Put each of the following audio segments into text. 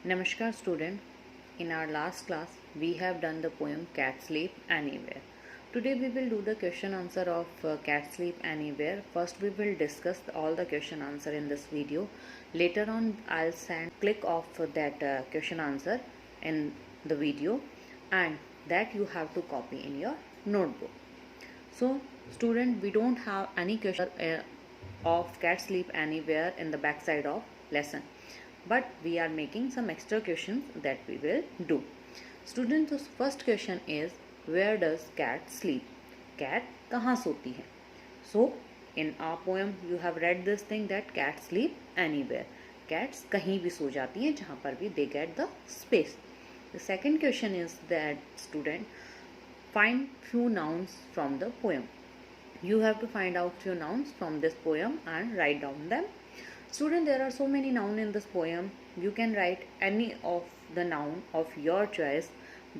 Namaskar student. In our last class we have done the poem Cat Sleep Anywhere. Today we will do the question answer of Cat Sleep Anywhere. First we will discuss all the question answer in this video. Later on I'll send click of that question answer in the video, and that you have to copy in your notebook. So student, we don't have any question of Cat Sleep Anywhere in the backside of lesson, but we are making some extra questions that we will do. Student, the first question is, where does cat sleep? Cat कहाँ सोती है? So in our poem you have read this thing that cat sleep anywhere. Cats कहीं भी सो जाती हैं जहाँ पर भी they get the space. The second question is that student, find few nouns from the poem. You have to find out few nouns from this poem and write down them. Student, there are so many nouns in this poem. You can write any of the noun of your choice,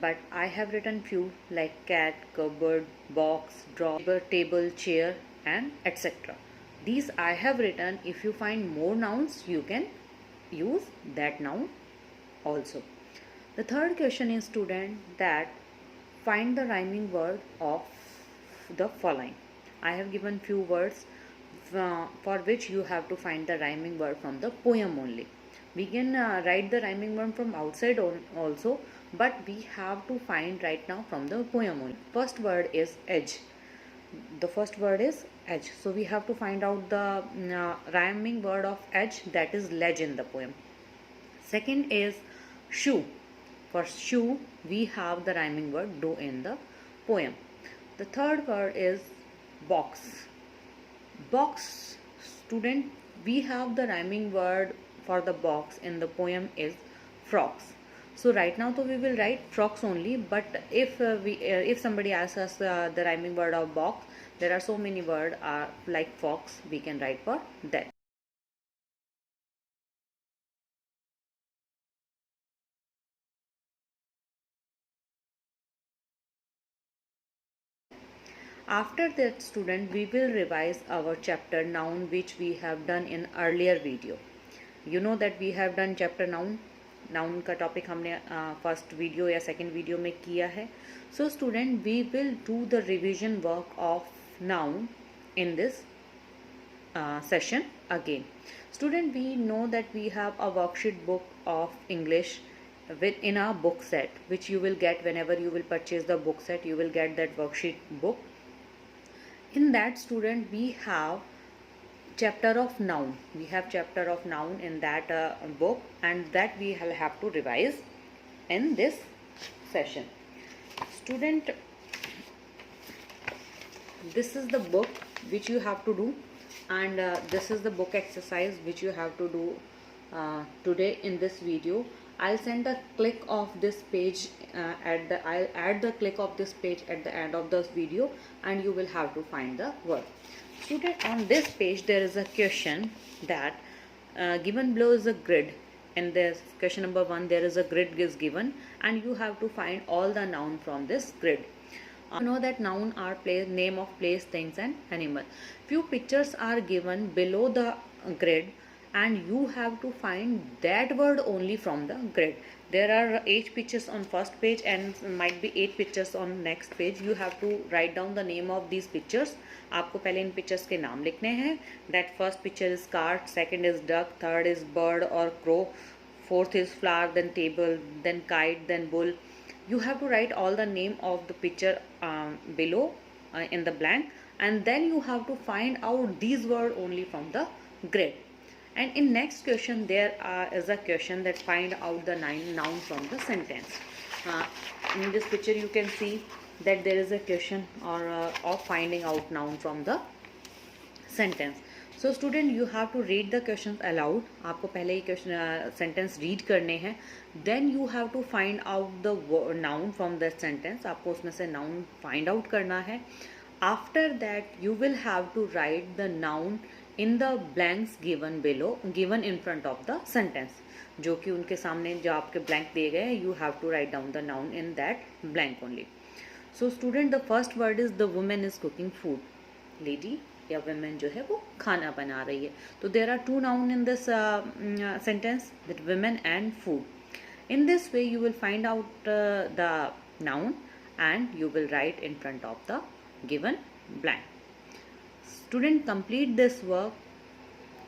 but I have written few like cat, cupboard, box, drawer, table, chair, and etc. These I have written. If you find more nouns, you can use that noun also. The third question is, student, that find the rhyming word of the following. I have given few words for which you have to find the rhyming word from the poem only. We can write the rhyming word from outside also, but we have to find right now from the poem only. First word is edge. The first word is edge. So we have to find out the rhyming word of edge, that is ledge in the poem. Second is shoe. For shoe, we have the rhyming word do in the poem. The third word is box. Box, student, we have the rhyming word for the box in the poem is frocks. So right now we will write frocks only, but if somebody asks us the rhyming word of box, there are so many words like fox, we can write for that. After that, student, we will revise our chapter noun which we have done in earlier video. You know that we have done chapter noun. Noun का topic हमने first video या second video में किया है. So student, we will do the revision work of noun in this session again. Student, we know that we have a worksheet book of English in our book set, which you will get whenever you will purchase the book set. You will get that worksheet book. In that, student, we have chapter of noun. We have chapter of noun in that book, and that we have to revise in this session. Student, this is the book which you have to do, and this is the book exercise which you have to do today in this video. I'll send the click of this page I'll add the click of this page at the end of this video, and you will have to find the word. Student, on this page there is a question that given below is a grid. In this question number 1, there is a grid is given, and you have to find all the noun from this grid. You know that noun are place, name of place, things, and animal. Few pictures are given below the grid, and you have to find that word only from the grid. There are 8 pictures on first page and might be 8 pictures on next page. You have to write down the name of these pictures. आपको पहले इन pictures के नाम लिखने हैं. That first picture is cart, second is duck, third is bird or crow, fourth is flower, then table, then kite, then bull. You have to write all the name of the picture below in the blank, and then you have to find out these words only from the grid. And in next question there is a question that find out the noun from the sentence. In this picture you can see that there is a question or of finding out noun from the sentence. So student, you have to read the questions aloud. आपको पहले ही question sentence read करने हैं. Then you have to find out the noun from that sentence. आपको उसमें से noun find out करना है. After that you will have to write the noun in the blanks given below, given in front of the sentence. जो कि उनके सामने जो आपके blank दिए गए हैं, you have to write down the noun in that blank only. So student, the first word is the woman is cooking food. Lady या women जो है वो खाना बना रही है. तो there are 2 noun in this sentence, that women and food. In this way, you will find out the noun and you will write in front of the given blank. Student, complete this work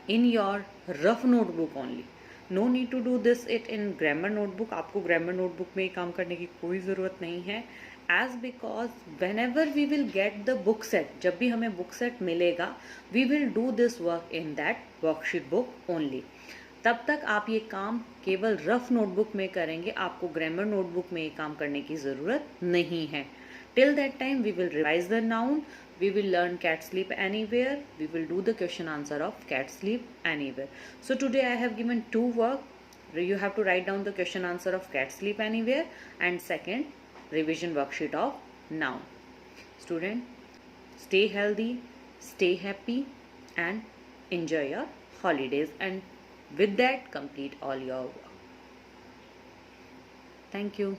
in your rough notebook only. No need to do this it in grammar notebook. आपको grammar notebook में काम करने की कोई ज़रूरत नहीं है, as because whenever we will get the book set, जब भी हमें book set मिलेगा, we will do this work in that worksheet book only. तब तक आप ये काम केवल रफ नोटबुक में करेंगे, आपको ग्रामर नोटबुक में ये काम करने की ज़रूरत नहीं है. Till that time, we will revise the noun, we will learn cat sleep anywhere, we will do the question answer of cat sleep anywhere. So today I have given two work. You have to write down the question answer of cat sleep anywhere and second revision worksheet of noun. Student, stay healthy, stay happy and enjoy your holidays, and with that complete all your work. Thank you.